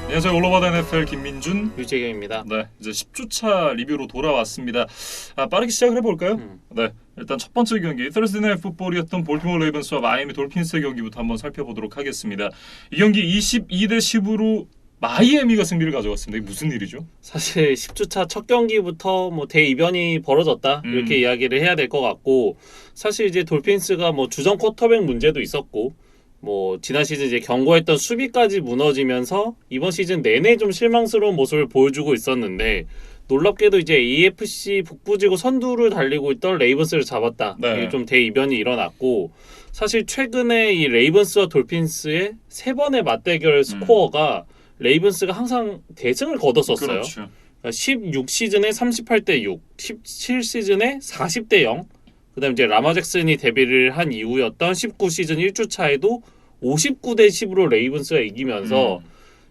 안녕하세요. 올로바드 NFL 김민준, 유재경입니다. 네, 이제 10주차 리뷰로 돌아왔습니다. 빠르게 시작을 해볼까요? 네, 일단 첫 번째 경기 Thursday Night Football이었던 볼티모어 레이븐스와 마이애미 돌핀스의 경기부터 한번 살펴보도록 하겠습니다. 이 경기 22대 10으로 마이애미가 승리를 가져갔습니다. 이게 무슨 일이죠? 사실 10주차 첫 경기부터 뭐 대이변이 벌어졌다 이렇게 이야기를 해야 될 것 같고, 사실 이제 돌핀스가 뭐 주전 쿼터백 문제도 있었고, 뭐 지난 시즌 이제 경고했던 수비까지 무너지면서 이번 시즌 내내 좀 실망스러운 모습을 보여주고 있었는데, 놀랍게도 이제 AFC 북부지구 선두를 달리고 있던 레이븐스를 잡았다. 네. 이게 좀 대이변이 일어났고, 사실 최근에 이 레이븐스와 돌핀스의 세 번의 맞대결 스코어가 레이븐스가 항상 대승을 거뒀었어요. 그렇죠. 16시즌에 38대 6, 17시즌에 40대 0, 그다음 이제 라마 잭슨이 데뷔를 한 이후였던 19시즌 1주차에도 59대 10으로 레이븐스가 이기면서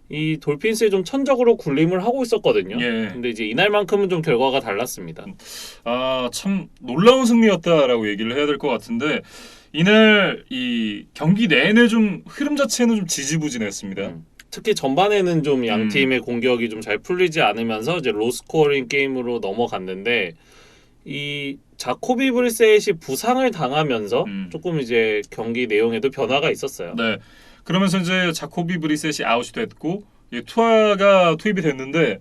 이 돌핀스에 좀 천적으로 굴림을 하고 있었거든요. 예. 근데 이제 이날만큼은 좀 결과가 달랐습니다. 참 놀라운 승리였다라고 얘기를 해야 될 것 같은데, 이날 이 경기 내내 좀 흐름 자체는 좀 지지부진했습니다. 특히 전반에는 좀 양 팀의 공격이 좀 잘 풀리지 않으면서 이제 로스코어링 게임으로 넘어갔는데, 이 자코비 브리셋이 부상을 당하면서 조금 이제 경기 내용에도 변화가 있었어요. 네, 그러면서 이제 자코비 브리셋이 아웃이 됐고 투아가 투입이 됐는데,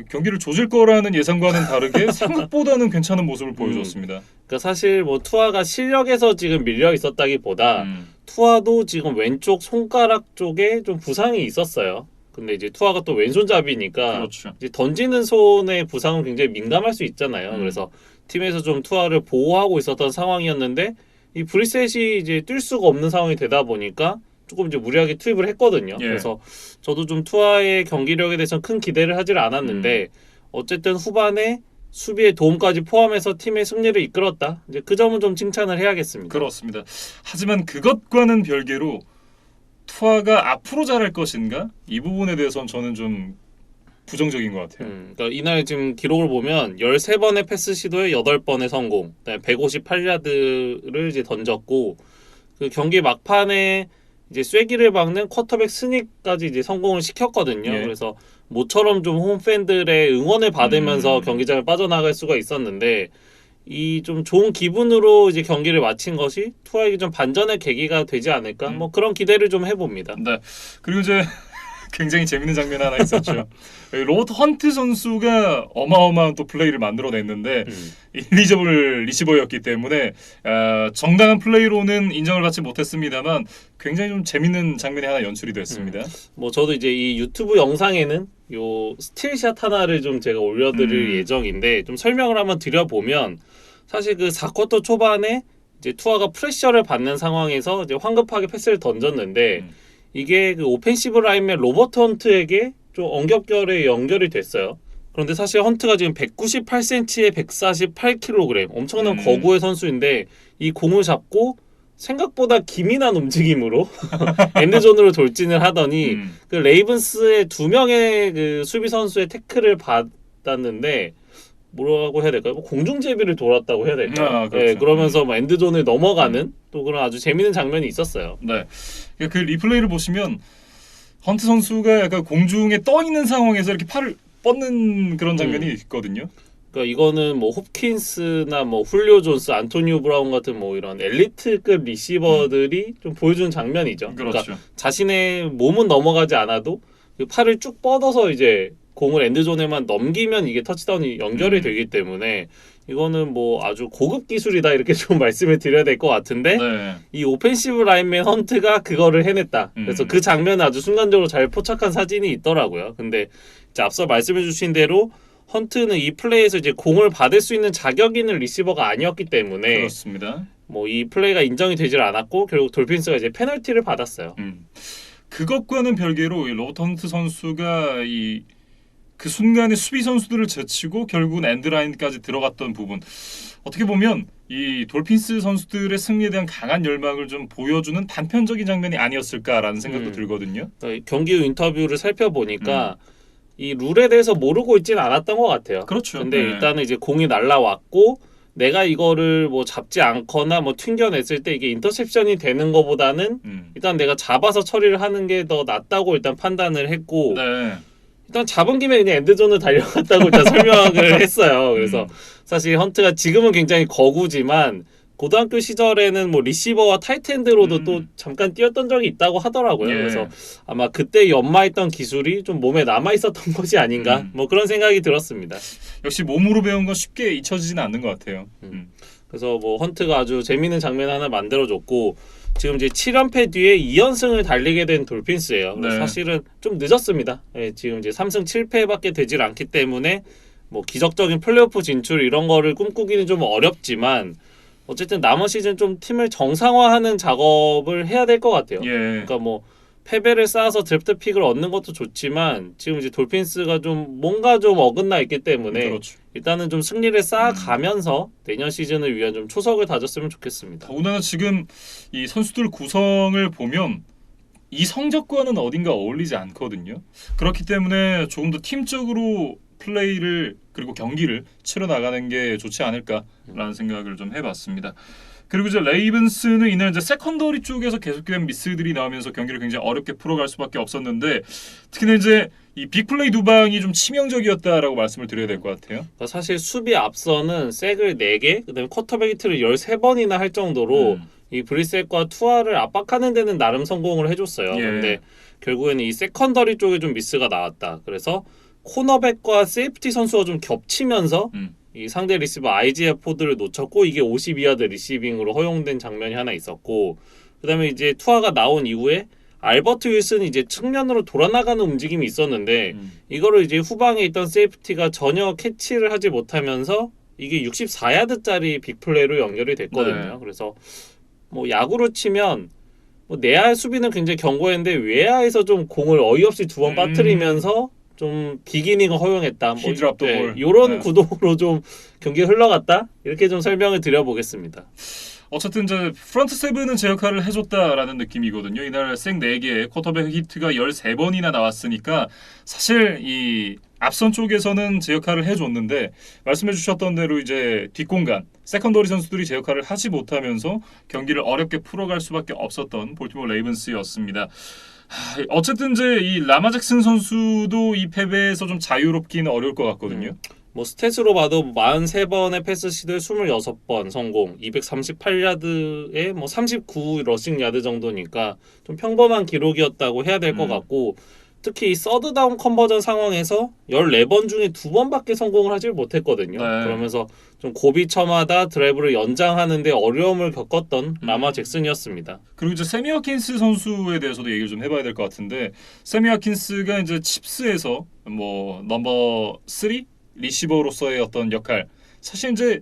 경기를 조질 거라는 예상과는 다르게 생각보다는 괜찮은 모습을 보여줬습니다. 그러니까 사실 뭐 투아가 실력에서 지금 밀려 있었다기보다 투아도 지금 왼쪽 손가락 쪽에 좀 부상이 있었어요. 근데 이제 투아가 또 왼손잡이니까 그렇죠. 이제 던지는 손의 부상은 굉장히 민감할 수 있잖아요. 그래서 팀에서 좀 투아를 보호하고 있었던 상황이었는데, 이 브리셋이 이제 뛸 수가 없는 상황이 되다 보니까 조금 이제 무리하게 투입을 했거든요. 예. 그래서 저도 좀 투아의 경기력에 대해서 큰 기대를 하지를 않았는데 어쨌든 후반에 수비의 도움까지 포함해서 팀의 승리를 이끌었다. 이제 그 점은 좀 칭찬을 해야겠습니다. 그렇습니다. 하지만 그것과는 별개로 투아가 앞으로 잘할 것인가? 이 부분에 대해서는 저는 좀 부정적인 것 같아요. 그러니까 이날 지금 기록을 보면 13번의 패스 시도에 8번의 성공, 158야드를 이제 던졌고, 그 경기 막판에 이제 쐐기를 박는 쿼터백 스닉까지 이제 성공을 시켰거든요. 예. 그래서 모처럼 좀 홈팬들의 응원을 받으면서 경기장을 빠져나갈 수가 있었는데, 이 좀 좋은 기분으로 이제 경기를 마친 것이 투아에게 좀 반전의 계기가 되지 않을까, 뭐 그런 기대를 좀 해봅니다. 네. 그리고 이제 굉장히 재밌는 장면 하나 있었죠. 로버트 헌트 선수가 어마어마한 또 플레이를 만들어냈는데 일리저블 리시버였기 때문에 정당한 플레이로는 인정을 받지 못했습니다만 굉장히 좀 재밌는 장면이 하나 연출이 됐습니다. 뭐 저도 이제 이 유튜브 영상에는 요 스틸샷 하나를 좀 제가 올려드릴 예정인데, 좀 설명을 한번 드려보면, 사실 그 4쿼터 초반에 이제 투아가 프레셔를 받는 상황에서 이제 황급하게 패스를 던졌는데 이게 그 오펜시브 라인맨 로버트 헌트에게 좀 엉겹결에 연결이 됐어요. 그런데 사실 헌트가 지금 198cm에 148kg, 엄청난 거구의 선수인데 이 공을 잡고 생각보다 기민한 움직임으로 엔드존으로 돌진을 하더니 그 레이븐스의 2명의 그 수비 선수의 태클을 받았는데, 뭐라고 해야 될까요? 공중제비를 돌았다고 해야 될까요? 그렇죠. 네, 그러면서 뭐 엔드존을 넘어가는 또 그런 아주 재밌는 장면이 있었어요. 네, 그 리플레이를 보시면 헌트 선수가 약간 공중에 떠 있는 상황에서 이렇게 팔을 뻗는 그런 장면이 있거든요. 그러니까 이거는 뭐 홉킨스나 뭐 훌리오 존스, 안토니오 브라운 같은 뭐 이런 엘리트급 리시버들이 좀 보여주는 장면이죠. 그렇죠. 그러니까 자신의 몸은 넘어가지 않아도 그 팔을 쭉 뻗어서 이제 공을 엔드존에만 넘기면 이게 터치다운이 연결이 되기 때문에 이거는 뭐 아주 고급 기술이다 이렇게 좀 말씀을 드려야 될 것 같은데, 네. 이 오펜시브 라인맨 헌트가 그거를 해냈다. 그래서 그 장면은 아주 순간적으로 잘 포착한 사진이 있더라고요. 근데 이제 앞서 말씀해 주신 대로 헌트는 이 플레이에서 이제 공을 받을 수 있는 자격 있는 리시버가 아니었기 때문에 그렇습니다. 뭐 이 플레이가 인정이 되질 않았고 결국 돌핀스가 이제 페널티를 받았어요. 그것과는 별개로 이 로버트 헌트 선수가 그 순간에 수비 선수들을 제치고 결국은 엔드라인까지 들어갔던 부분, 어떻게 보면 이 돌핀스 선수들의 승리에 대한 강한 열망을 좀 보여주는 단편적인 장면이 아니었을까라는 생각도 들거든요. 경기 후 인터뷰를 살펴보니까 이 룰에 대해서 모르고 있지는 않았던 것 같아요. 그렇죠. 근데 네. 일단은 이제 공이 날라왔고, 내가 이거를 뭐 잡지 않거나 뭐 튕겨냈을 때 이게 인터셉션이 되는 것보다는 일단 내가 잡아서 처리를 하는 게 더 낫다고 일단 판단을 했고 네. 일단 잡은 김에 그냥 엔드존을 달려갔다고 일단 설명을 했어요. 그래서 사실 헌트가 지금은 굉장히 거구지만 고등학교 시절에는 뭐 리시버와 타이트엔드로도 또 잠깐 뛰었던 적이 있다고 하더라고요. 예. 그래서 아마 그때 연마했던 기술이 좀 몸에 남아 있었던 것이 아닌가 뭐 그런 생각이 들었습니다. 역시 몸으로 배운 건 쉽게 잊혀지지는 않는 것 같아요. 그래서 뭐 헌트가 아주 재미있는 장면 하나 만들어줬고 지금 이제 7연패 뒤에 2연승을 달리게 된 돌핀스예요. 그래서 네. 사실은 좀 늦었습니다. 예, 지금 이제 3승 7패밖에 되질 않기 때문에 뭐 기적적인 플레이오프 진출 이런 거를 꿈꾸기는 좀 어렵지만 어쨌든 남은 시즌 좀 팀을 정상화하는 작업을 해야 될 것 같아요. 예. 그러니까 뭐 패배를 쌓아서 드래프트 픽을 얻는 것도 좋지만 지금 이제 돌핀스가 좀 뭔가 좀 어긋나 있기 때문에 그렇죠. 일단은 좀 승리를 쌓아가면서 내년 시즌을 위한 좀 초석을 다졌으면 좋겠습니다. 더군다나 지금 이 선수들 구성을 보면 이 성적과는 어딘가 어울리지 않거든요. 그렇기 때문에 조금 더 팀적으로 플레이를 그리고 경기를 치러 나가는 게 좋지 않을까라는 생각을 좀 해봤습니다. 그리고 이제 레이븐스는 이날 이제 세컨더리 쪽에서 계속된 미스들이 나오면서 경기를 굉장히 어렵게 풀어갈 수밖에 없었는데 특히나 이제 이 빅플레이 두 방이 좀 치명적이었다라고 말씀을 드려야 될 것 같아요. 그러니까 사실 수비 앞서는 색을 4개, 그다음에 쿼터백 히트를 13번이나 할 정도로 이 브리셋과 투아를 압박하는 데는 나름 성공을 해줬어요. 예. 근데 결국에는 이 세컨더리 쪽에 좀 미스가 나왔다. 그래서 코너백과 세이프티 선수가 좀 겹치면서 이 상대 리시버 IGF 포드를 놓쳤고 이게 52야드 리시빙으로 허용된 장면이 하나 있었고 그다음에 이제 투아가 나온 이후에 알버트 윌슨이 이제 측면으로 돌아나가는 움직임이 있었는데 이거를 이제 후방에 있던 세이프티가 전혀 캐치를 하지 못하면서 이게 64야드짜리 빅플레이로 연결이 됐거든요. 네. 그래서 뭐 야구로 치면 뭐 내야 수비는 굉장히 견고했는데 외야에서 좀 공을 어이없이 두 번 빠뜨리면서 좀 비기닝을 허용했다. 뭐 히드랍 더 볼. 이런 네. 구도로 좀 경기가 흘러갔다. 이렇게 좀 설명을 드려보겠습니다. 어쨌든 이제 프런트 세븐은 제 역할을 해줬다라는 느낌이거든요. 이날 생 4개 쿼터백 히트가 13번이나 나왔으니까 사실 이 앞선 쪽에서는 제 역할을 해줬는데 말씀해 주셨던 대로 이제 뒷공간 세컨더리 선수들이 제 역할을 하지 못하면서 경기를 어렵게 풀어갈 수밖에 없었던 볼티모어 레이븐스였습니다. 어쨌든 이제 이 라마 잭슨 선수도 이 패배에서 좀 자유롭기는 어려울 것 같거든요. 뭐 스탯으로 봐도 43번의 패스 시도에 26번 성공, 238야드에 뭐 39 러싱 야드 정도니까 좀 평범한 기록이었다고 해야 될 것 같고 특히 이 서드 다운 컨버전 상황에서 14번 중에 2번밖에 성공을 하지 못했거든요. 네. 그러면서 좀 고비처마다 드라이브를 연장하는데 어려움을 겪었던 라마 잭슨이었습니다. 그리고 이제 세미 허킨스 선수에 대해서도 얘기를 좀 해봐야 될 것 같은데 세미 허킨스가 이제 칩스에서 뭐 넘버 3 리시버로서의 어떤 역할 사실 이제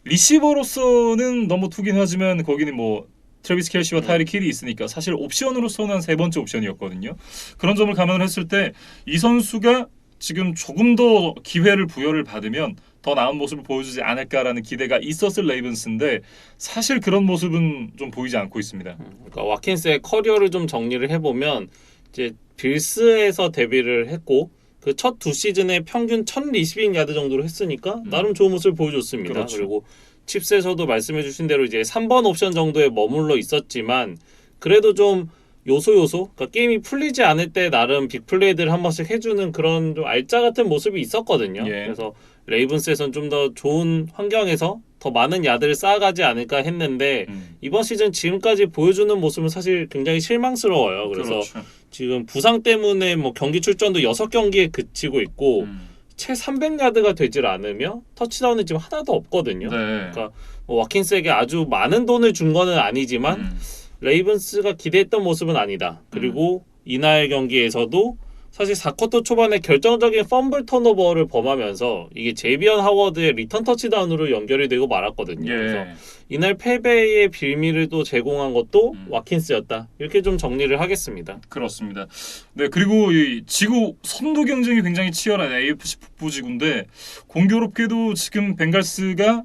리시버로서는 넘버 2긴 하지만 거기는 뭐 트래비스 켈시와 타이리 킬이 있으니까 사실 옵션으로서는 한 3번째 옵션이었거든요. 그런 점을 감안을 했을 때 이 선수가 지금 조금 더 기회를 부여를 받으면 더 나은 모습을 보여주지 않을까라는 기대가 있었을 레이븐스인데 사실 그런 모습은 좀 보이지 않고 있습니다. 그러니까 와킨스의 커리어를 좀 정리를 해보면 이제 빌스에서 데뷔를 했고 그 첫 2시즌에 평균 1000 리시빙 야드 정도로 했으니까 나름 좋은 모습을 보여줬습니다. 그렇죠. 그리고 칩스에서도 말씀해주신 대로 이제 3번 옵션 정도에 머물러 있었지만 그래도 좀 요소 그러니까 게임이 풀리지 않을 때 나름 빅플레이들을 한 번씩 해주는 그런 좀 알짜 같은 모습이 있었거든요. 예. 그래서 레이븐스에서는 좀 더 좋은 환경에서 더 많은 야드를 쌓아가지 않을까 했는데 이번 시즌 지금까지 보여주는 모습은 사실 굉장히 실망스러워요. 그래서 그렇죠. 지금 부상 때문에 뭐 경기 출전도 6경기에 그치고 있고 채 300야드가 되질 않으며 터치다운은 지금 하나도 없거든요. 네. 그러니까 뭐 와킨스에게 아주 많은 돈을 준 거는 아니지만 레이븐스가 기대했던 모습은 아니다. 그리고 이날 경기에서도 사실 4쿼터 초반에 결정적인 펌블 턴오버를 범하면서 이게 제이비언 하워드의 리턴 터치다운으로 연결이 되고 말았거든요. 예. 그래서 이날 패배의 빌미를 또 제공한 것도 와킨스였다. 이렇게 좀 정리를 하겠습니다. 그렇습니다. 네, 그리고 이 지구 선두 경쟁이 굉장히 치열한 AFC 북부지구인데 공교롭게도 지금 벵갈스가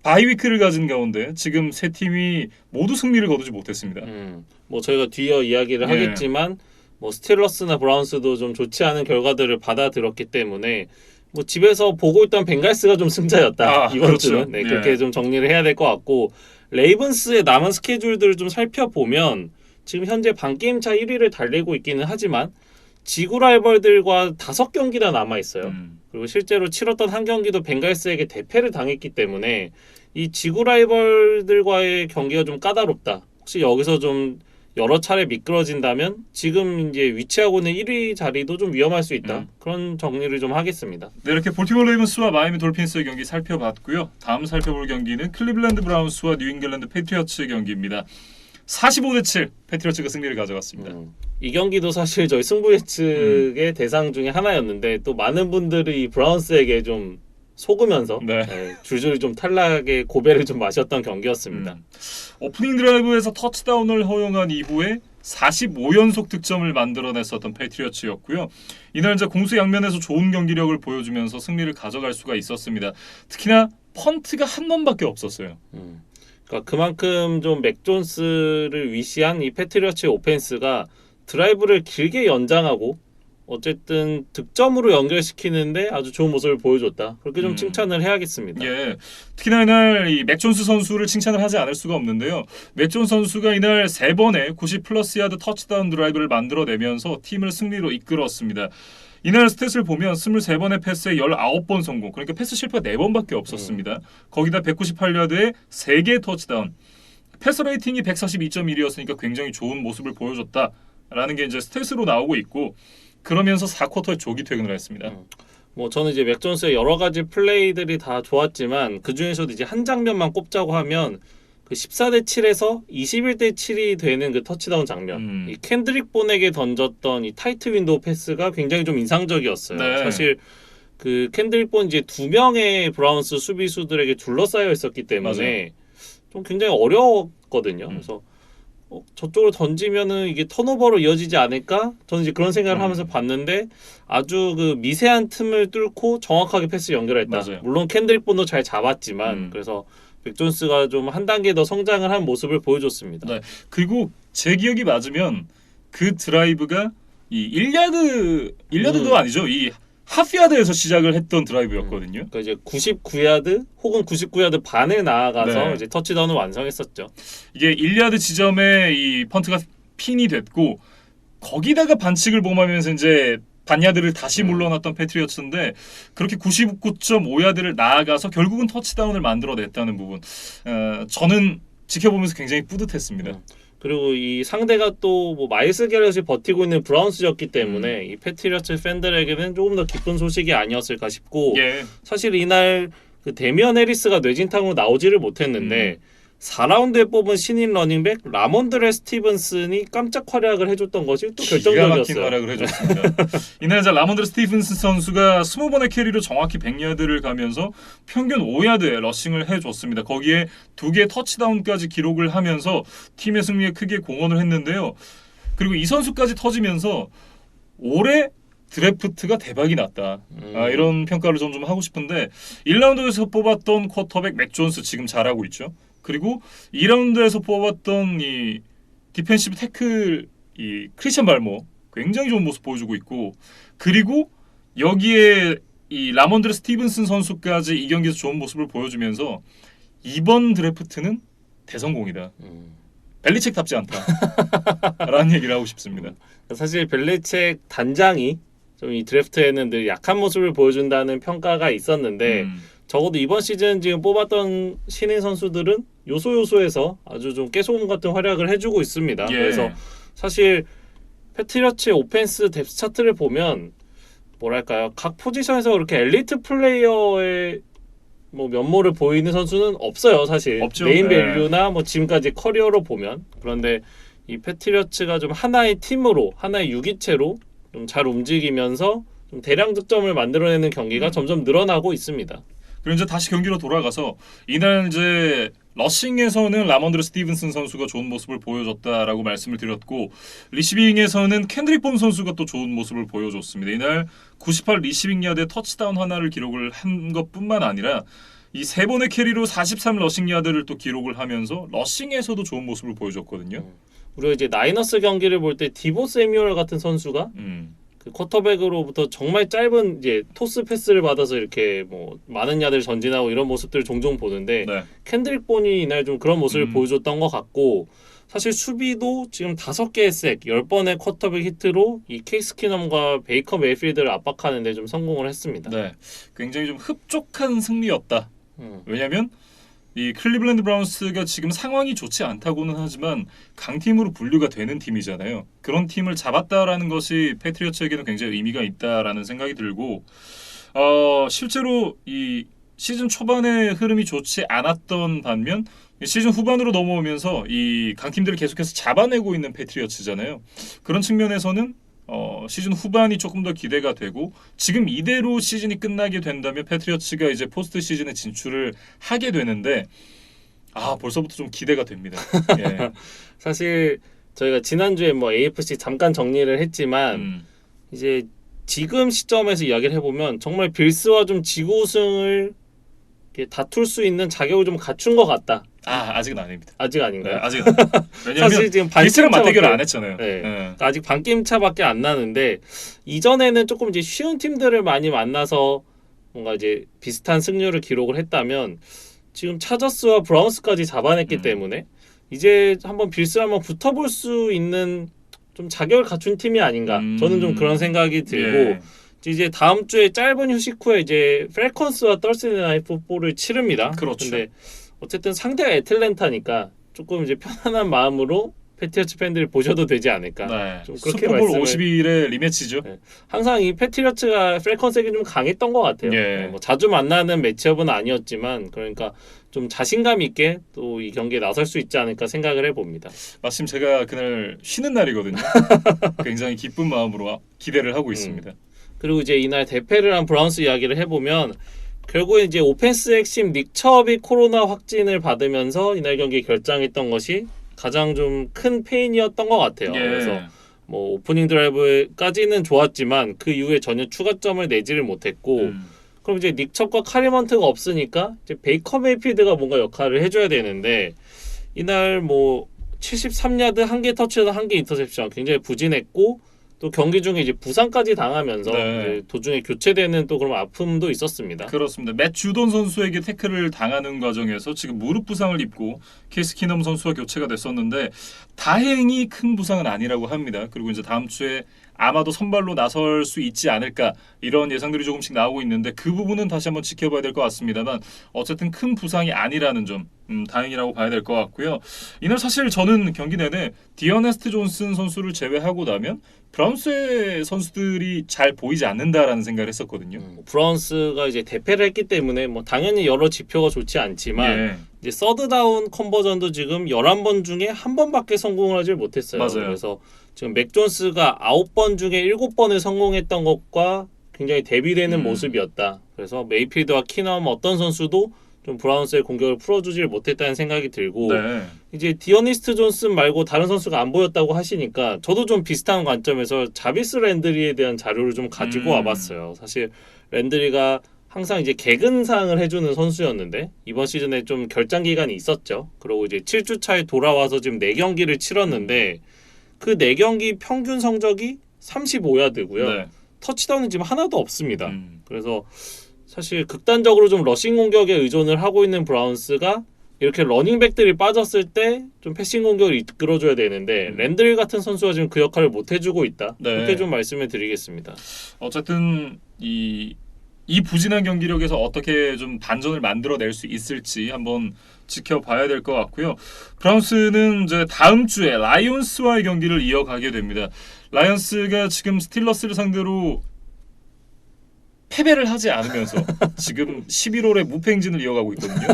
바이위크를 가진 가운데 지금 세 팀이 모두 승리를 거두지 못했습니다. 뭐 저희가 뒤이어 이야기를 예. 하겠지만 뭐 스틸러스나 브라운스도 좀 좋지 않은 결과들을 받아들였기 때문에 뭐 집에서 보고 있던 벵갈스가 좀 승자였다 이번 그렇죠. 주는 네, 그렇게 예. 좀 정리를 해야 될 것 같고 레이븐스의 남은 스케줄들을 좀 살펴보면 지금 현재 반 게임 차 1위를 달리고 있기는 하지만 지구 라이벌들과 5경기나 남아 있어요. 그리고 실제로 치렀던 한 경기도 벵갈스에게 대패를 당했기 때문에 이 지구 라이벌들과의 경기가 좀 까다롭다. 혹시 여기서 좀 여러 차례 미끄러진다면 지금 이제 위치하고 있는 1위 자리도 좀 위험할 수 있다. 그런 정리를 좀 하겠습니다. 네, 이렇게 볼티모어 레이븐스와 마이애미 돌핀스의 경기 살펴봤고요. 다음 살펴볼 경기는 클리블랜드 브라운스와 뉴잉글랜드 패트리어츠의 경기입니다. 45대7 패트리어츠가 승리를 가져갔습니다. 이 경기도 사실 저희 승부 예측의 대상 중에 하나였는데 또 많은 분들이 이 브라운스에게 좀 속으면서 네. 줄줄이 좀 탈락의 고배를 좀 마셨던 경기였습니다. 오프닝 드라이브에서 터치다운을 허용한 이후에 45연속 득점을 만들어냈었던 패트리어츠였고요. 이날 이제 공수 양면에서 좋은 경기력을 보여주면서 승리를 가져갈 수가 있었습니다. 특히나 펀트가 한 번밖에 없었어요. 그러니까 그만큼 좀 맥 존스를 위시한 이 패트리어츠의 오펜스가 드라이브를 길게 연장하고 어쨌든 득점으로 연결시키는데 아주 좋은 모습을 보여줬다. 그렇게 좀 칭찬을 해야겠습니다. 예, 특히나 이날 이 맥 존스 선수를 칭찬을 하지 않을 수가 없는데요. 맥 존스 선수가 이날 3번의 90 플러스 야드 터치다운 드라이브를 만들어내면서 팀을 승리로 이끌었습니다. 이날 스탯을 보면 23번의 패스에 19번 성공. 그러니까 패스 실패가 4번밖에 없었습니다. 거기다 198야드에 3개의 터치다운. 패스 레이팅이 142.1이었으니까 굉장히 좋은 모습을 보여줬다라는 게 이제 스탯으로 나오고 있고 그러면서 4쿼터에 조기 퇴근을 했습니다. 뭐 저는 이제 맥 존스의 여러 가지 플레이들이 다 좋았지만 그 중에서도 이제 한 장면만 꼽자고 하면 그 14대7에서 21대7이 되는 그 터치다운 장면. 이 켄드릭 본에게 던졌던 이 타이트 윈도우 패스가 굉장히 좀 인상적이었어요. 네. 사실 그 켄드릭 본 이제 2명의 브라운스 수비수들에게 둘러싸여 있었기 때문에 맞아요. 좀 굉장히 어려웠거든요. 그래서 저쪽으로 던지면은 이게 턴오버로 이어지지 않을까? 저는 이제 그런 생각을 하면서 봤는데 아주 그 미세한 틈을 뚫고 정확하게 패스 연결했다. 맞아요. 물론 캔드릭 본도 잘 잡았지만 그래서 맥 존스가 좀 한 단계 더 성장을 한 모습을 보여줬습니다. 네. 그리고 제 기억이 맞으면 그 드라이브가 이 1야드도 아니죠. 이 하프야드에서 시작을 했던 드라이브였거든요. 그러니까 이제 99야드 혹은 99야드 반에 나아가서 네. 이제 터치다운을 완성했었죠. 이게 1야드 지점에 이 펀트가 핀이 됐고 거기다가 반칙을 범하면서 이제 반야드를 다시 물러났던 패트리어츠인데 그렇게 99.5야드를 나아가서 결국은 터치다운을 만들어냈다는 부분 저는 지켜보면서 굉장히 뿌듯했습니다. 그리고 이 상대가 또 뭐 마일스 게럿이 버티고 있는 브라운스였기 때문에 이 패트리어츠 팬들에게는 조금 더 기쁜 소식이 아니었을까 싶고 예. 사실 이날 그 데미안 해리스가 뇌진탕으로 나오지를 못했는데 4라운드에 뽑은 신인 러닝백 라몬드레 스티븐슨이 깜짝 활약을 해줬던 것이 또 기가 막힌 결정적이었어요. 활약을 해줬습니다. 이날 이제 라몬드레 스티븐슨 선수가 20번의 캐리로 정확히 100야드를 가면서 평균 5야드의 러싱을 해줬습니다. 거기에 2개의 터치다운까지 기록을 하면서 팀의 승리에 크게 공헌을 했는데요. 그리고 이 선수까지 터지면서 올해 드래프트가 대박이 났다. 이런 평가를 좀 하고 싶은데 1라운드에서 뽑았던 쿼터백 맥 존스 지금 잘하고 있죠. 그리고 2라운드에서 뽑았던 이 디펜시브 태클 이 크리스찬 발모 굉장히 좋은 모습 보여주고 있고 그리고 여기에 이 라몬드레 스티븐슨 선수까지 이 경기에서 좋은 모습을 보여주면서 이번 드래프트는 대성공이다. 벨리책답지 않다라는 얘기를 하고 싶습니다. 사실 벨리책 단장이 좀 이 드래프트에는 늘 약한 모습을 보여준다는 평가가 있었는데 적어도 이번 시즌 지금 뽑았던 신인 선수들은 요소에서 아주 좀 깨소금 같은 활약을 해주고 있습니다. 예. 그래서 사실 패트리어츠의 오펜스 뎁스 차트를 보면 뭐랄까요 각 포지션에서 그렇게 엘리트 플레이어의 뭐 면모를 보이는 선수는 없어요. 사실 없죠. 메인 네. 밸류나 뭐 지금까지 커리어로 보면 그런데 이 패트리어츠가 좀 하나의 팀으로 하나의 유기체로 좀 잘 움직이면서 좀 대량 득점을 만들어내는 경기가 점점 늘어나고 있습니다. 그리고 이제 다시 경기로 돌아가서 이날 이제 러싱에서는 라몬드레 스티븐슨 선수가 좋은 모습을 보여줬다라고 말씀을 드렸고 리시빙에서는 켄드릭 본 선수가 또 좋은 모습을 보여줬습니다. 이날 98 리시빙 야드에 터치다운 하나를 기록을 한 것뿐만 아니라 이 3번의 캐리로 43 러싱 야드를 또 기록을 하면서 러싱에서도 좋은 모습을 보여줬거든요. 우리가 이제 나이너스 경기를 볼 때 디보 세뮤얼 같은 선수가 그 쿼터백으로부터 정말 짧은 이제 토스 패스를 받아서 이렇게 뭐 많은 야들 전진하고 이런 모습들을 종종 보는데 네. 켄드릭 본이 이날 좀 그런 모습을 음. 보여줬던 것 같고 사실 수비도 지금 5개의 색, 10번의 쿼터백 히트로 이 케이스 키넘과 베이커 메이필드를 압박하는 데 좀 성공을 했습니다. 네. 굉장히 좀 흡족한 승리였다. 음. 왜냐면 이 클리블랜드 브라운스가 지금 상황이 좋지 않다고는 하지만 강팀으로 분류가 되는 팀이잖아요. 그런 팀을 잡았다라는 것이 패트리어츠에게는 굉장히 의미가 있다라는 생각이 들고 실제로 이 시즌 초반에 흐름이 좋지 않았던 반면 시즌 후반으로 넘어오면서 이 강팀들을 계속해서 잡아내고 있는 패트리어츠잖아요. 그런 측면에서는 시즌 후반이 조금 더 기대가 되고 지금 이대로 시즌이 끝나게 된다면 패트리어츠가 이제 포스트 시즌에 진출을 하게 되는데 벌써부터 좀 기대가 됩니다. 예. 사실 저희가 지난주에 뭐 AFC 잠깐 정리를 했지만 이제 지금 시점에서 이야기를 해보면 정말 빌스와 좀 지구 우승을 이렇게 다툴 수 있는 자격을 좀 갖춘 것 같다. 아직은 아닙니다. 아직 아닌가요? 네, 아직은 아닙니다. 왜냐하면 사실 지금 빌스랑 맞대결을 반게임차밖에- 안 했잖아요. 네. 예. 아직 반 게임 차밖에 안 나는데 이전에는 조금 이제 쉬운 팀들을 많이 만나서 뭔가 이제 비슷한 승률을 기록을 했다면 지금 차저스와 브라운스까지 잡아냈기 때문에 이제 한번 빌스랑 한번 붙어볼 수 있는 좀 자격을 갖춘 팀이 아닌가. 저는 좀 그런 생각이 들고 예. 이제 다음 주에 짧은 휴식 후에 이제 펠컨스와 떨스데이 나이트 풋볼을 치릅니다. 그렇죠. 근데 어쨌든 상대가 애틀랜타니까 조금 이제 편안한 마음으로 패트리어츠 팬들이 보셔도 되지 않을까. 네. 좀 그렇게 슈퍼볼 말씀을- 50일의 리매치죠. 네. 항상 이 패트리어츠가 펠컨스에게 좀 강했던 것 같아요. 예. 네, 뭐 자주 만나는 매치업은 아니었지만 그러니까 좀 자신감 있게 또 이 경기에 나설 수 있지 않을까 생각을 해봅니다. 마침 제가 그날 쉬는 날이거든요. 굉장히 기쁜 마음으로 기대를 하고 있습니다. 그리고 이제 이날 대패를 한 브라운스 이야기를 해보면 결국에 이제 오펜스 핵심 닉 첩이 코로나 확진을 받으면서 이날 경기 결장했던 것이 가장 좀 큰 페인이었던 것 같아요. 예. 그래서 뭐 오프닝 드라이브까지는 좋았지만 그 이후에 전혀 추가점을 내지를 못했고 그럼 이제 닉 첩과 카리먼트가 없으니까 이제 베이커 메이필드가 뭔가 역할을 해줘야 되는데 이날 뭐 73야드 1개 터치다운 1개 인터셉션 굉장히 부진했고 또 경기 중에 이제 부상까지 당하면서 네. 이제 도중에 교체되는 또 그런 아픔도 있었습니다. 그렇습니다. 맷 주돈 선수에게 태클을 당하는 과정에서 지금 무릎 부상을 입고 케이스 키넘 선수와 교체가 됐었는데 다행히 큰 부상은 아니라고 합니다. 그리고 이제 다음 주에 아마도 선발로 나설 수 있지 않을까 이런 예상들이 조금씩 나오고 있는데 그 부분은 다시 한번 지켜봐야 될 것 같습니다만 어쨌든 큰 부상이 아니라는 점 다행이라고 봐야 될 것 같고요. 이날 사실 저는 경기 내내 디어네스트 존슨 선수를 제외하고 나면 브라운스의 선수들이 잘 보이지 않는다라는 생각을 했었거든요. 브라운스가 이제 대패를 했기 때문에 뭐 당연히 여러 지표가 좋지 않지만 예. 이제 서드다운 컨버전도 지금 11번 중에 한 번밖에 성공을 하지 못했어요. 맞아요. 그래서 지금 맥 존스가 9번 중에 7번을 성공했던 것과 굉장히 대비되는 모습이었다. 그래서 메이필드와 키넘 어떤 선수도 좀 브라운스의 공격을 풀어주질 못했다는 생각이 들고 네. 이제 디어니스트 존슨 말고 다른 선수가 안 보였다고 하시니까 저도 좀 비슷한 관점에서 자비스 랜드리에 대한 자료를 좀 가지고 와봤어요. 사실 랜드리가 항상 이제 개근상을 해주는 선수였는데 이번 시즌에 좀 결장 기간이 있었죠. 그리고 이제 7주 차에 돌아와서 지금 4경기를 치렀는데 그 4경기 평균 성적이 35야드고요. 네. 터치다운은 지금 하나도 없습니다. 음. 그래서 사실 극단적으로 좀 러싱 공격에 의존을 하고 있는 브라운스가 이렇게 러닝백들이 빠졌을 때 좀 패싱 공격을 이끌어줘야 되는데 랜들 같은 선수가 지금 그 역할을 못 해주고 있다. 네. 그렇게 좀 말씀을 드리겠습니다. 어쨌든 이 부진한 경기력에서 어떻게 좀 반전을 만들어낼 수 있을지 한번 지켜봐야 될 것 같고요. 브라운스는 이제 다음 주에 라이온스와의 경기를 이어가게 됩니다. 라이온스가 지금 스틸러스를 상대로 패배를 하지 않으면서 지금 11월에 무패 행진을 이어가고 있거든요.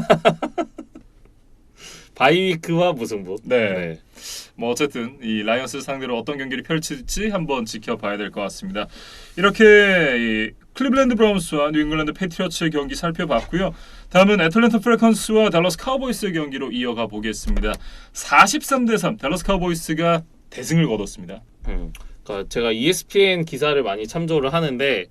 바이위크와 무승부. 네. 뭐 어쨌든 이 라이온스 상대로 어떤 경기를 펼칠지 한번 지켜봐야 될 것 같습니다. 이렇게 이 클리블랜드 브라운스와 뉴잉글랜드 패트리어츠의 경기 살펴봤고요. 다음은 애틀랜타 팔컨스와 댈러스 카우보이스의 경기로 이어가 보겠습니다. 43대3 댈러스 카우보이스가 대승을 거뒀습니다. 그러니까 제가 ESPN 기사를 많이 참조를 하는데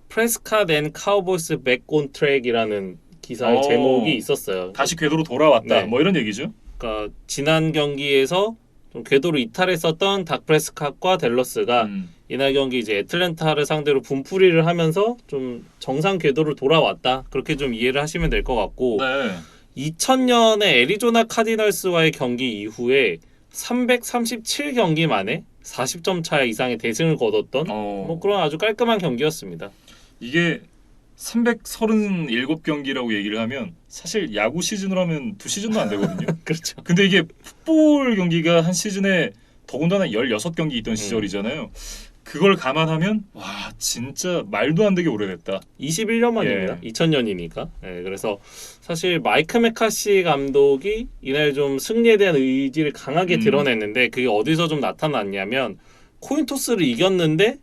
프레스캇 앤 카우보이스 백 온 트랙이라는 기사의 제목이 있었어요. 다시 궤도로 돌아왔다. 네. 뭐 이런 얘기죠. 그러니까 지난 경기에서 좀 궤도로 이탈했었던 닥 프레스캇과 댈러스가 이날 경기 이제 애틀랜타를 상대로 분풀이를 하면서 좀 정상 궤도로 돌아왔다. 그렇게 좀 이해를 하시면 될 것 같고 네. 2000년에 애리조나 카디널스와의 경기 이후에 337경기 만에 40점 차 이상의 대승을 거뒀던 뭐 그런 아주 깔끔한 경기였습니다. 이게 337경기라고 얘기를 하면 사실 야구 시즌으로 하면 2시즌도 안 되거든요. 그렇죠. 근데 이게 풋볼 경기가 한 시즌에 더군다나 16경기 있던 시절이잖아요. 그걸 감안하면 와 진짜 말도 안 되게 오래됐다. 21년 만입니다. 2000년이니까. 예, 그래서 사실 마이크 메카시 감독이 이날 좀 승리에 대한 의지를 강하게 드러냈는데 그게 어디서 좀 나타났냐면 코인 토스를 이겼는데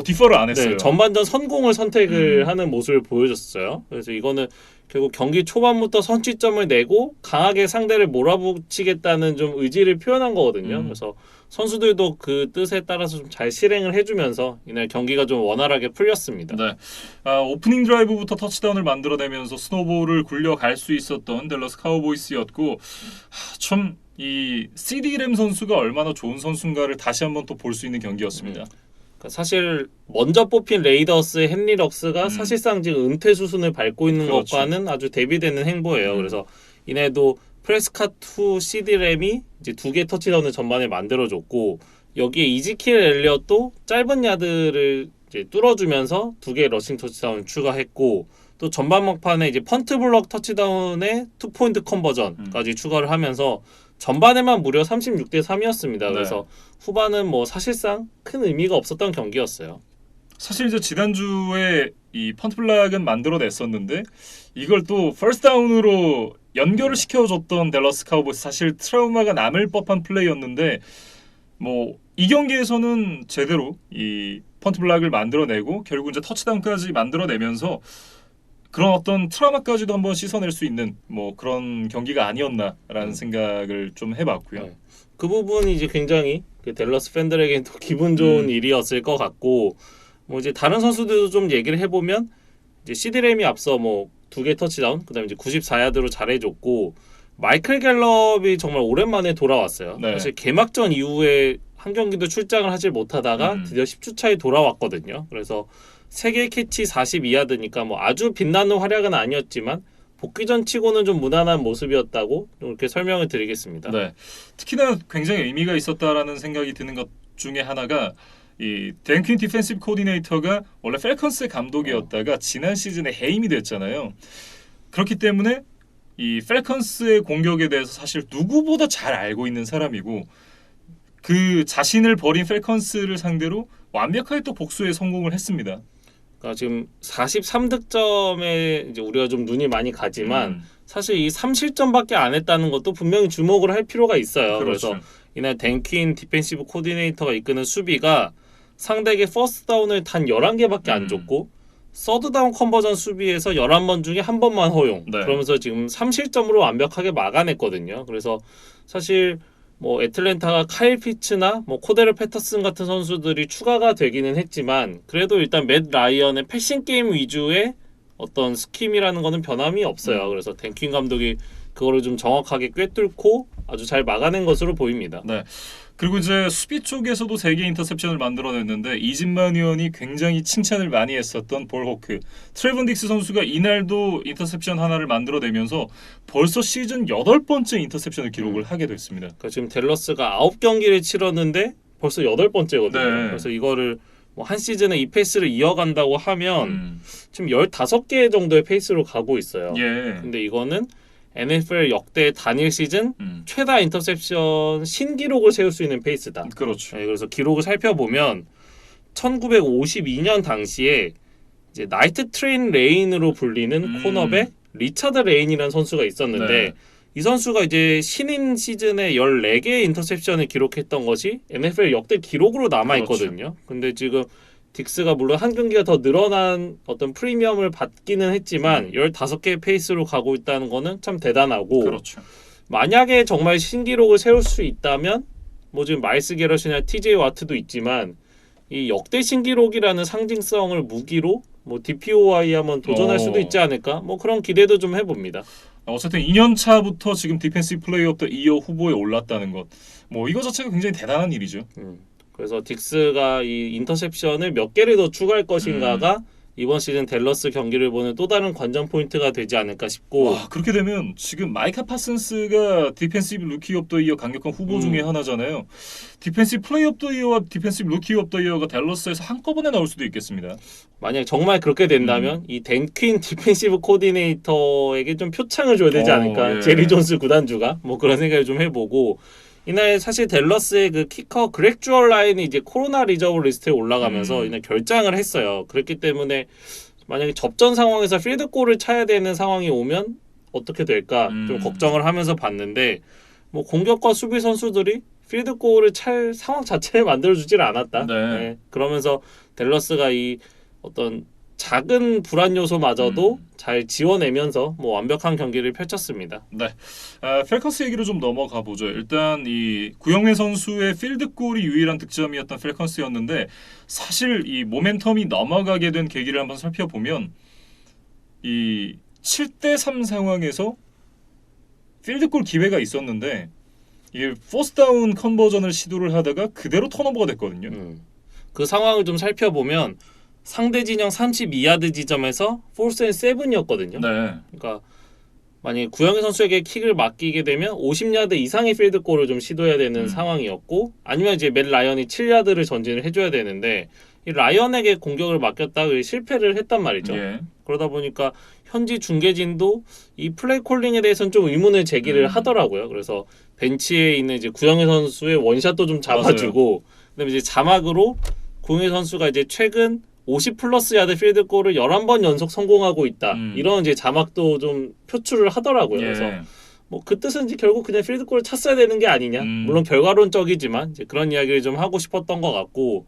디퍼를 안 했어요. 네, 전반전 선공을 선택을 하는 모습을 보여줬어요. 그래서 이거는 결국 경기 초반부터 선취점을 내고 강하게 상대를 몰아붙이겠다는 좀 의지를 표현한 거거든요. 그래서 선수들도 그 뜻에 따라서 좀 잘 실행을 해주면서 이날 경기가 좀 원활하게 풀렸습니다. 네. 오프닝 드라이브부터 터치다운을 만들어내면서 스노볼을 굴려갈 수 있었던 댈러스 카우보이스였고 참 이 CD 램 선수가 얼마나 좋은 선수인가를 다시 한번 또 볼 수 있는 경기였습니다. 그러니까 사실 먼저 뽑힌 레이더스의 헨리 럭스가 사실상 지금 은퇴 수순을 밟고 있는 그렇죠. 것과는 아주 대비되는 행보예요. 그래서 이날도 프레스카트 후 CD 램이 이제 2개 터치다운을 전반에 만들어줬고 여기에 이지킬 엘리엇도 짧은 야드를 이제 뚫어주면서 2개의 러싱 터치다운을 추가했고 또 전반 막판에 이제 펀트 블럭 터치다운에 2포인트 컨버전까지 추가를 하면서 전반에만 무려 36대 3이었습니다. 그래서 후반은 뭐 사실상 큰 의미가 없었던 경기였어요. 사실 이제 지난주에 이 펀트 블락은 만들어냈었는데 이걸 또 퍼스트 다운으로 연결을 시켜줬던 댈러스 카우보이스 사실 트라우마가 남을 법한 플레이였는데 뭐 이 경기에서는 제대로 이 펀트 블락을 만들어내고 결국 이제 터치다운까지 만들어내면서 그런 어떤 트라우마까지도 한번 씻어낼 수 있는 뭐 그런 경기가 아니었나라는 생각을 좀 해봤고요. 네. 그 부분이 이제 굉장히 그 댈러스 팬들에게는 또 기분 좋은 일이었을 것 같고 뭐 이제 다른 선수들도 좀 얘기를 해보면 이제 CD 램이 앞서 뭐 2개 터치다운 그다음에 이제 94야드로 잘해줬고 마이클 갤럽이 정말 오랜만에 돌아왔어요. 네. 사실 개막전 이후에 한 경기도 출장을 하지 못하다가 드디어 10주 차에 돌아왔거든요. 그래서 3개 캐치 42야드니까 뭐 아주 빛나는 활약은 아니었지만 복귀 전 치고는 좀 무난한 모습이었다고 이렇게 설명을 드리겠습니다. 네, 특히나 굉장히 의미가 있었다라는 생각이 드는 것 중에 하나가 이 댄 퀸 디펜시브 코디네이터가 원래 펠컨스의 감독이었다가 지난 시즌에 해임이 됐잖아요. 그렇기 때문에 이 펠컨스의 공격에 대해서 사실 누구보다 잘 알고 있는 사람이고 그 자신을 버린 펠컨스를 상대로 완벽하게 또 복수에 성공을 했습니다. 그러니까 지금 43득점에 이제 우리가 좀 눈이 많이 가지만 사실 이 3실점밖에 안 했다는 것도 분명히 주목을 할 필요가 있어요. 그렇죠. 그래서 이날 댄퀸 디펜시브 코디네이터가 이끄는 수비가 상대에게 퍼스트 다운을 단 11개밖에 안 줬고 서드 다운 컨버전 수비에서 11번 중에 한 번만 허용. 네. 그러면서 지금 3실점으로 완벽하게 막아냈거든요. 그래서 사실 뭐 애틀랜타가 카일 피츠나 뭐 코데르 패터슨 같은 선수들이 추가가 되기는 했지만 그래도 일단 맷 라이언의 패싱 게임 위주의 어떤 스킴이라는 거는 변함이 없어요. 그래서 댄퀸 감독이 그거를 좀 정확하게 꿰뚫고 아주 잘 막아낸 것으로 보입니다. 네. 그리고 이제 수비 쪽에서도 3개 인터셉션을 만들어냈는데 이진만 의원이 굉장히 칭찬을 많이 했었던 볼 호크 트레븐 딕스 선수가 이날도 인터셉션 하나를 만들어내면서 벌써 시즌 8번째 인터셉션을 기록을 하게 됐습니다. 그러니까 지금 댈러스가 9경기를 치렀는데 벌써 8번째거든요. 네. 그래서 이거를 뭐 한 시즌에 이 페이스를 이어간다고 하면 지금 15개 정도의 페이스로 가고 있어요. 예. 근데 이거는 NFL 역대 단일 시즌 최다 인터셉션 신기록을 세울 수 있는 페이스다. 그렇죠. 네, 그래서 기록을 살펴보면 1952년 당시에 이제 나이트 트레인 레인으로 불리는 코너백 리차드 레인이라는 선수가 있었는데 네. 이 선수가 이제 신인 시즌에 14개의 인터셉션을 기록했던 것이 NFL 역대 기록으로 남아 있거든요. 근데 지금 딕스가 물론 한 경기가 더 늘어난 어떤 프리미엄을 받기는 했지만 15개의 페이스로 가고 있다는 거는 참 대단하고 그렇죠. 만약에 정말 신기록을 세울 수 있다면 뭐 지금 마일스 게럿이나 TJ 와트도 있지만 이 역대 신기록이라는 상징성을 무기로 뭐 DPOY 한번 도전할 수도 있지 않을까? 뭐 그런 기대도 좀 해봅니다. 어쨌든 2년 차부터 지금 디펜시브 플레이어 오브 더 이어 후보에 올랐다는 것. 뭐 이거 자체가 굉장히 대단한 일이죠. 그래서 딕스가 이 인터셉션을 몇 개를 더 추가할 것인가가 이번 시즌 댈러스 경기를 보는 또 다른 관전 포인트가 되지 않을까 싶고. 와, 그렇게 되면 지금 마이카 파슨스가 디펜시브 루키 오브 더 이어 강력한 후보 중에 하나잖아요. 디펜시브 플레이어 오브 더 이어와 디펜시브 루키 오브 더 이어가 댈러스에서 한꺼번에 나올 수도 있겠습니다. 만약 정말 그렇게 된다면 이 댄퀸 디펜시브 코디네이터에게 좀 표창을 줘야 되지 않을까. 예. 제리 존스 구단주가 뭐 그런 생각을 좀 해보고. 이날 사실 댈러스의 그 키커 그렉 주얼라인이 이제 코로나 리저브 리스트에 올라가면서 이날 결장을 했어요. 그렇기 때문에 만약에 접전 상황에서 필드골을 차야 되는 상황이 오면 어떻게 될까 좀 걱정을 하면서 봤는데 뭐 공격과 수비 선수들이 필드골을 찰 상황 자체를 만들어주질 않았다. 네. 그러면서 댈러스가 이 어떤 작은 불안 요소마저도 잘 지워내면서 뭐 완벽한 경기를 펼쳤습니다. 네, 펠컨스 얘기로 좀 넘어가 보죠. 일단 이 구영래 선수의 필드골이 유일한 득점이었던 펠컨스였는데 사실 이 모멘텀이 넘어가게 된 계기를 한번 살펴보면 이 7대3 상황에서 필드골 기회가 있었는데 이게 포스다운 컨버전을 시도를 하다가 그대로 턴오버가 됐거든요. 그 상황을 좀 살펴보면 상대 진영 32야드 지점에서 포스 앤 세븐이었거든요. 네. 그러니까 만약에 구영희 선수에게 킥을 맡기게 되면 50야드 이상의 필드골을 좀 시도해야 되는 상황이었고 아니면 이제 맷 라이언이 7야드를 전진을 해줘야 되는데 이 라이언에게 공격을 맡겼다가 실패를 했단 말이죠. 예. 그러다 보니까 현지 중계진도 이 플레이 콜링에 대해서는 좀 의문을 제기를 하더라고요. 그래서 벤치에 있는 이제 구영희 선수의 원샷도 좀 잡아주고 그다음에 이제 자막으로 구영희 선수가 이제 최근 50 플러스 야드 필드골을 11번 연속 성공하고 있다. 이런 이제 자막도 좀 표출을 하더라고요. 예. 그래서 뭐 그 뜻은 이제 결국 그냥 필드골을 찼어야 되는 게 아니냐. 물론 결과론적이지만 이제 그런 이야기를 좀 하고 싶었던 것 같고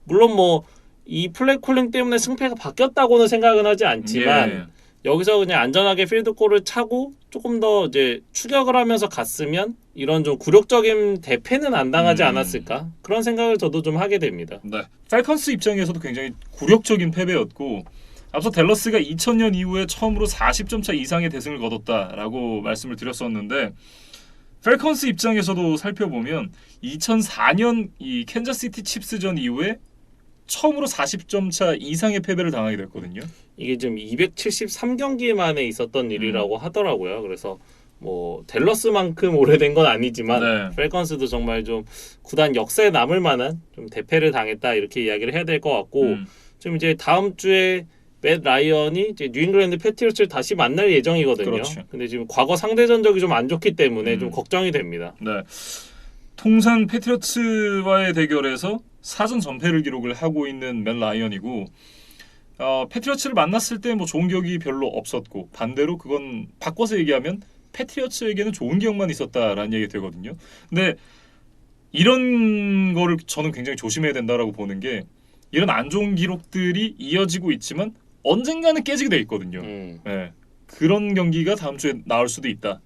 물론 뭐 이 플레이 콜링 때문에 승패가 바뀌었다고는 생각은 하지 않지만 예. 여기서 그냥 안전하게 필드골을 차고 조금 더 이제 추격을 하면서 갔으면 이런 좀 굴욕적인 대패는 안 당하지 않았을까 그런 생각을 저도 좀 하게 됩니다. 네. 펠컨스 입장에서도 굉장히 굴욕적인 패배였고 앞서 댈러스가 2000년 이후에 처음으로 40점 차 이상의 대승을 거뒀다라고 말씀을 드렸었는데 펠컨스 입장에서도 살펴보면 2004년 이 캔자스시티 칩스전 이후에 처음으로 40점 차 이상의 패배를 당하게 됐거든요. 이게 지금 273경기 만에 있었던 일이라고 하더라고요. 그래서 뭐 댈러스만큼 오래된 건 아니지만 네. 펠컨스도 정말 좀 구단 역사에 남을 만한 좀 대패를 당했다 이렇게 이야기를 해야 될 것 같고 좀 이제 다음 주에 맷 라이언이 이제 뉴잉글랜드 패트리어츠를 다시 만날 예정이거든요. 그렇죠. 근데 지금 과거 상대 전적이 좀 안 좋기 때문에 좀 걱정이 됩니다. 네. 통산 패트리어츠와의 대결에서 사전 전패를 기록을 하고 있는 맷 라이언이고 패트리어츠를 만났을 때 뭐 좋은 기억이 별로 없었고 반대로 그건 바꿔서 얘기하면 패트리어츠에게는 좋은 기억만 있었다라는 얘기 되거든요. 근데 이런 거를 저는 굉장히 조심해야 된다라고 보는 게 이런 안 좋은 기록들이 이어지고 있지만 언젠가는 깨지게 돼 있거든요. 네. 그런 경기가 다음 주에 나올 수도 있다.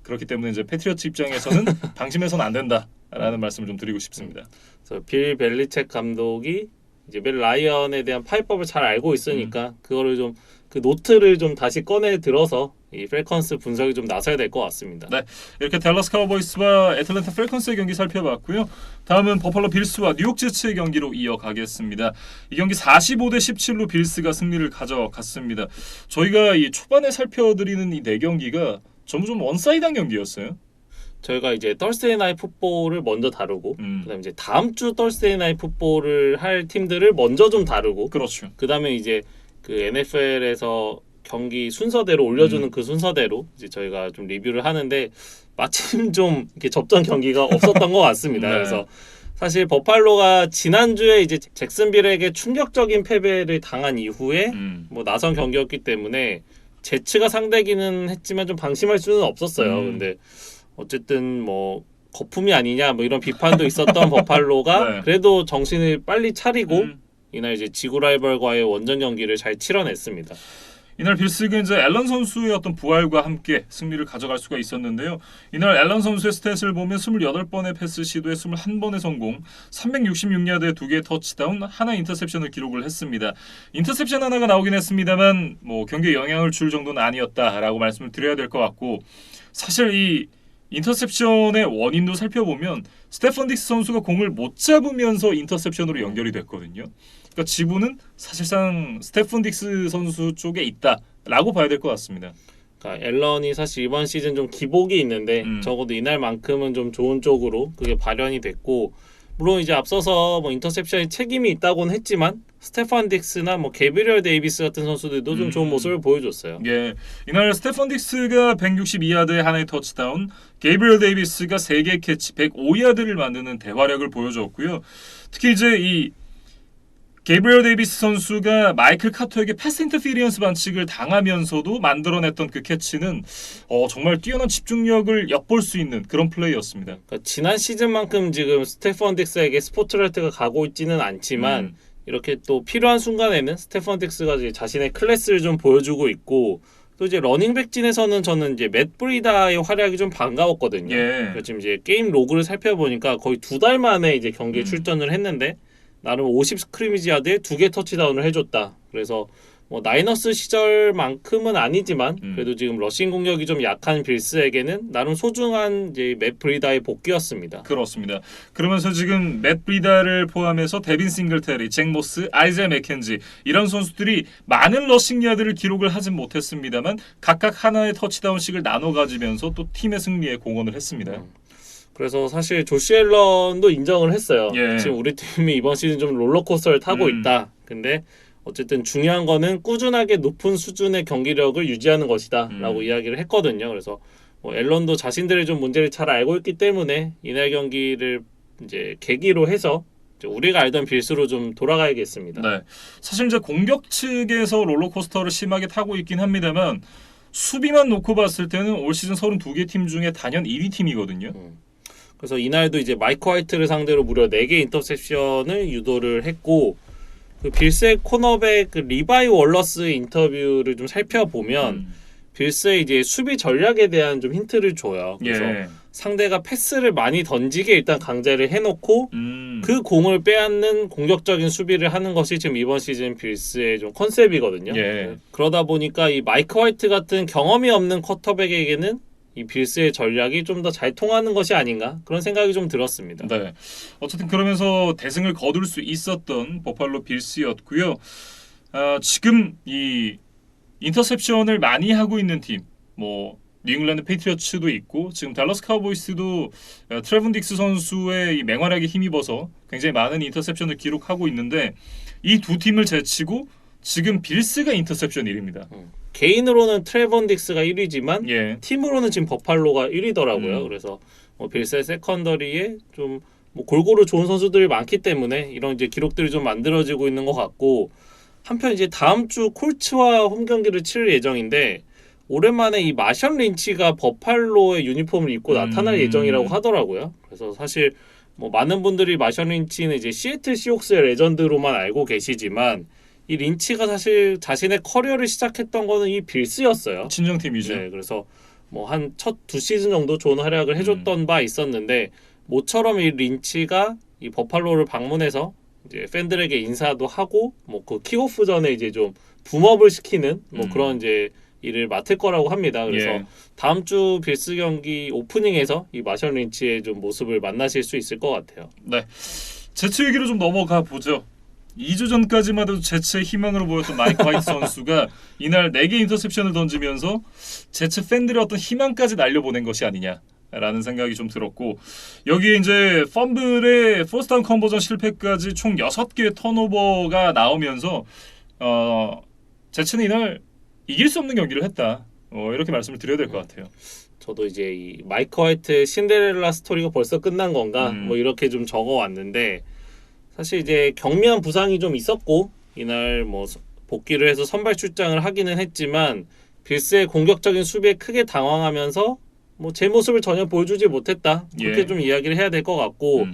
그렇기 때문에 이제 패트리어츠 입장에서는 방심해서는 안 된다라는 말씀을 좀 드리고 싶습니다. 그래서 빌 벨리책 감독이 이제 멜 라이언에 대한 파이법을 잘 알고 있으니까 그거를 좀 그 노트를 좀 다시 꺼내 들어서 이 펠컨스 분석이 좀 나서야 될 것 같습니다. 네, 이렇게 댈러스 카우보이스와 애틀랜타 펠컨스의 경기 살펴봤고요. 다음은 버팔로 빌스와 뉴욕 제츠의 경기로 이어가겠습니다. 이 경기 45대 17로 빌스가 승리를 가져갔습니다. 저희가 이 초반에 살펴드리는 이 네 경기가 전부 좀 원사이드한 경기였어요. 저희가 이제 Thursday Night Football을 먼저 다루고 그다음에 이제 다음 주 Thursday Night Football을 할 팀들을 먼저 좀 다루고 그렇죠. 그다음에 이제 그 NFL에서 경기 순서대로 올려주는 그 순서대로 이제 저희가 좀 리뷰를 하는데 마침 좀 이렇게 접전 경기가 없었던 것 같습니다. 네. 그래서 사실 버팔로가 지난주에 이제 잭슨빌에게 충격적인 패배를 당한 이후에 뭐 나선 경기였기 때문에 제츠가 상대기는 했지만 좀 방심할 수는 없었어요. 근데 어쨌든 뭐 거품이 아니냐 뭐 이런 비판도 있었던 버팔로가 네. 그래도 정신을 빨리 차리고 이날 이제 지구 라이벌과의 원정 경기를 잘 치러냈습니다. 이날 빌스가 이제 앨런 선수의 어떤 부활과 함께 승리를 가져갈 수가 있었는데요. 이날 앨런 선수의 스탯을 보면 28번의 패스 시도에 21번의 성공, 366야드에 2개의 터치다운, 하나 인터셉션을 기록을 했습니다. 인터셉션 하나가 나오긴 했습니다만 뭐 경기에 영향을 줄 정도는 아니었다라고 말씀을 드려야 될 것 같고 사실 이 인터셉션의 원인도 살펴보면 스테펀 딕스 선수가 공을 못 잡으면서 인터셉션으로 연결이 됐거든요. 그러니까 지분은 사실상 스테펀 딕스 선수 쪽에 있다라고 봐야 될 것 같습니다. 그러니까 앨런이 사실 이번 시즌 좀 기복이 있는데 적어도 이날만큼은 좀 좋은 쪽으로 그게 발현이 됐고, 물론 이제 앞서서 뭐 인터셉션에 책임이 있다고는 했지만 스테판 딕스나 뭐 게브리얼 데이비스 같은 선수들도 좀 좋은 모습을 보여줬어요. 예, 이날 스테펀 딕스가 162야드의 하나의 터치다운, 게이브리얼 데이비스가 3개 캐치 105야드를 만드는 대활약을 보여줬고요. 특히 이제 이 게이브리얼 데이비스 선수가 마이클 카터에게 패스 인터피리언스 반칙을 당하면서도 만들어냈던 그 캐치는 정말 뛰어난 집중력을 엿볼 수 있는 그런 플레이였습니다. 그러니까 지난 시즌만큼 지금 스테판 딕스에게 스포트라이트가 가고 있지는 않지만 이렇게 또 필요한 순간에는 스테판 딕스가 이제 자신의 클래스를 좀 보여주고 있고, 또 이제 러닝백진에서는 저는 이제 맷 브리다의 활약이 좀 반가웠거든요. 예. 지금 이제 게임 로그를 살펴보니까 거의 2달 만에 이제 경기에 출전을 했는데 나름 50 스크리미지 야드에 2개 터치다운을 해줬다. 그래서 뭐 나이너스 시절만큼은 아니지만 그래도 지금 러싱 공격이 좀 약한 빌스에게는 나름 소중한 이제 맷 브리다의 복귀였습니다. 그렇습니다. 그러면서 지금 맷 브리다를 포함해서 데빈 싱글테리, 잭 모스, 아이자 맥켄지 이런 선수들이 많은 러싱 야드를 기록을 하진 못했습니다만 각각 하나의 터치다운씩을 나눠 가지면서 또 팀의 승리에 공헌을 했습니다. 그래서 사실 조시 앨런도 인정을 했어요. 예. 지금 우리 팀이 이번 시즌 좀 롤러코스터를 타고 있다. 근데 어쨌든 중요한 거는 꾸준하게 높은 수준의 경기력을 유지하는 것이다 라고 이야기를 했거든요. 그래서 뭐 앨런도 자신들의 좀 문제를 잘 알고 있기 때문에 이날 경기를 이제 계기로 해서 이제 우리가 알던 빌스로 좀 돌아가야겠습니다. 네, 사실 이제 공격 측에서 롤러코스터를 심하게 타고 있긴 합니다만 수비만 놓고 봤을 때는 올 시즌 32개 팀 중에 단연 1위 팀이거든요. 그래서 이날도 이제 마이크 화이트를 상대로 무려 4개 인터셉션을 유도를 했고, 그 빌스의 코너백 그 리바이 월러스 인터뷰를 좀 살펴보면 빌스의 이제 수비 전략에 대한 좀 힌트를 줘요. 그래서 상대가 패스를 많이 던지게 일단 강제를 해놓고 그 공을 빼앗는 공격적인 수비를 하는 것이 지금 이번 시즌 빌스의 좀 컨셉이거든요. 그러다 보니까 이 마이크 화이트 같은 경험이 없는 쿼터백에게는 이 빌스의 전략이 좀 더 잘 통하는 것이 아닌가 그런 생각이 좀 들었습니다. 네, 어쨌든 그러면서 대승을 거둘 수 있었던 버팔로 빌스였고요. 지금 이 인터셉션을 많이 하고 있는 팀, 뭐 뉴잉글랜드 페이트리어츠도 있고 지금 달러스 카우보이스도 트레븐 딕스 선수의 이 맹활약에 힘입어서 굉장히 많은 인터셉션을 기록하고 있는데 이 두 팀을 제치고 지금 빌스가 인터셉션 1위입니다. 개인으로는 트레번 딕스가 1위지만 팀으로는 지금 버팔로가 1위더라고요. 그래서 뭐 빌스의 세컨더리에 좀 뭐 골고루 좋은 선수들이 많기 때문에 이런 이제 기록들이 좀 만들어지고 있는 것 같고, 한편 이제 다음 주 콜츠와 홈 경기를 치를 예정인데 오랜만에 이 마션 린치가 버팔로의 유니폼을 입고 나타날 예정이라고 하더라고요. 그래서 사실 뭐 많은 분들이 마션 린치는 이제 시애틀 시옥스의 레전드로만 알고 계시지만 이 린치가 사실 자신의 커리어를 시작했던 거는 이 빌스였어요. 친정팀이죠. 네, 그래서 뭐 한 첫 2시즌 정도 좋은 활약을 해줬던 바 있었는데 모처럼 이 린치가 이 버팔로를 방문해서 이제 팬들에게 인사도 하고 뭐 그 킥오프 전에 이제 좀 붐업을 시키는 뭐 그런 이제 일을 맡을 거라고 합니다. 그래서 다음 주 빌스 경기 오프닝에서 이 마션 린치의 좀 모습을 만나실 수 있을 것 같아요. 네, 제츠 얘기로 좀 넘어가 보죠. 2주 전까지만 해도 제츠의 희망으로 보였던 마이크 화이트 선수가 이날 4개 인터셉션을 던지면서 제츠 팬들의 어떤 희망까지 날려보낸 것이 아니냐라는 생각이 좀 들었고, 여기에 이제 펌블의 포스트다운 컨버전 실패까지 총 6개의 턴오버가 나오면서 제츠는 이날 이길 수 없는 경기를 했다. 이렇게 말씀을 드려야 될 것 같아요. 저도 이제 이 마이크 화이트의 신데렐라 스토리가 벌써 끝난 건가 뭐 이렇게 좀 적어왔는데, 사실 이제 경미한 부상이 좀 있었고 이날 뭐 복귀를 해서 선발 출장을 하기는 했지만 빌스의 공격적인 수비에 크게 당황하면서 뭐 제 모습을 전혀 보여주지 못했다 그렇게 좀 이야기를 해야 될 것 같고,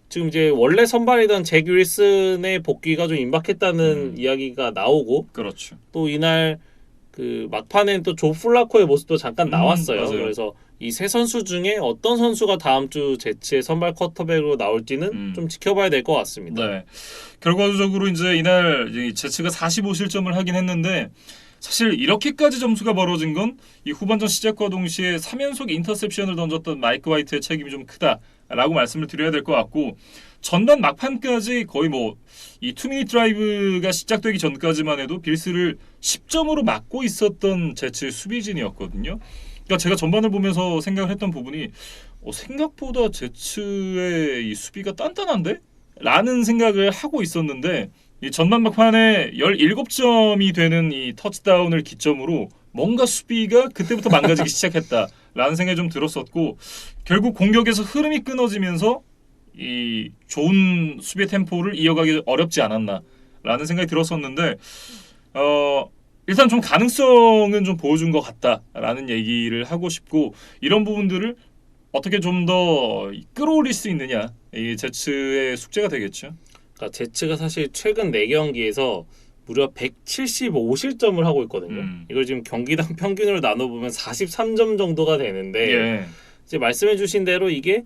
지금 이제 원래 선발이던 잭 윌슨의 복귀가 좀 임박했다는 이야기가 나오고, 그렇죠. 또 이날 그 막판엔 또 조 플라코의 모습도 잠깐 나왔어요. 맞아요. 그래서 이 세 선수 중에 어떤 선수가 다음 주 제츠의 선발 쿼터백으로 나올지는 좀 지켜봐야 될 것 같습니다. 네, 결과적으로 이제 이날 제츠가 45실점을 하긴 했는데 사실 이렇게까지 점수가 벌어진 건 이 후반전 시작과 동시에 3연속 인터셉션을 던졌던 마이크 화이트의 책임이 좀 크다라고 말씀을 드려야 될 것 같고 전반 막판까지 거의 뭐 이 투미닛 드라이브가 시작되기 전까지만 해도 빌스를 10점으로 막고 있었던 제츠의 수비진이었거든요. 그러니까 제가 전반을 보면서 생각을 했던 부분이 생각보다 제츠의 이 수비가 단단한데? 라는 생각을 하고 있었는데 이 전반 막판에 17점이 되는 이 터치다운을 기점으로 뭔가 수비가 그때부터 망가지기 시작했다라는 생각이 좀 들었었고 결국 공격에서 흐름이 끊어지면서 이 좋은 수비의 템포를 이어가기 어렵지 않았나라는 생각이 들었었는데 일단 좀 가능성은 좀 보여준 것 같다라는 얘기를 하고 싶고 이런 부분들을 어떻게 좀 더 끌어올릴 수 있느냐 이 제츠의 숙제가 되겠죠. 그러니까 제츠가 사실 최근 4경기에서 무려 175실점을 하고 있거든요. 이걸 지금 경기당 평균으로 나눠보면 43점 정도가 되는데 예. 이제 말씀해주신 대로 이게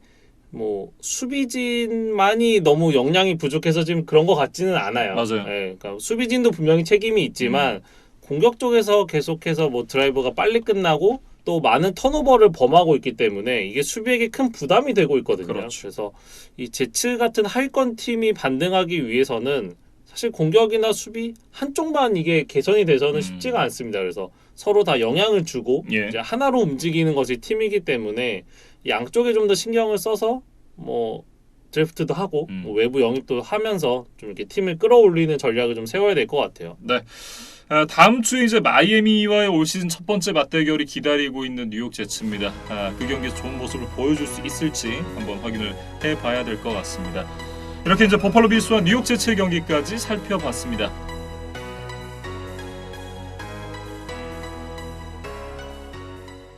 뭐 수비진만이 너무 역량이 부족해서 지금 그런 것 같지는 않아요. 맞아요. 예, 그러니까 수비진도 분명히 책임이 있지만 공격 쪽에서 계속해서 뭐 드라이브가 빨리 끝나고 또 많은 턴오버를 범하고 있기 때문에 이게 수비에게 큰 부담이 되고 있거든요. 그렇죠. 그래서 이 제츠 같은 하위권 팀이 반등하기 위해서는 사실 공격이나 수비 한쪽만 이게 개선이 돼서는 쉽지가 않습니다. 그래서 서로 다 영향을 주고 예. 이제 하나로 움직이는 것이 팀이기 때문에 양쪽에 좀 더 신경을 써서 뭐 드래프트도 하고 뭐 외부 영입도 하면서 좀 이렇게 팀을 끌어올리는 전략을 좀 세워야 될 것 같아요. 네. 다음 주에 이제 마이애미와의 올 시즌 첫 번째 맞대결이 기다리고 있는 뉴욕 제츠입니다. 그 경기에서 좋은 모습을 보여줄 수 있을지 한번 확인을 해봐야 될 것 같습니다. 이렇게 이제 버팔로 빌스와 뉴욕 제츠의 경기까지 살펴봤습니다.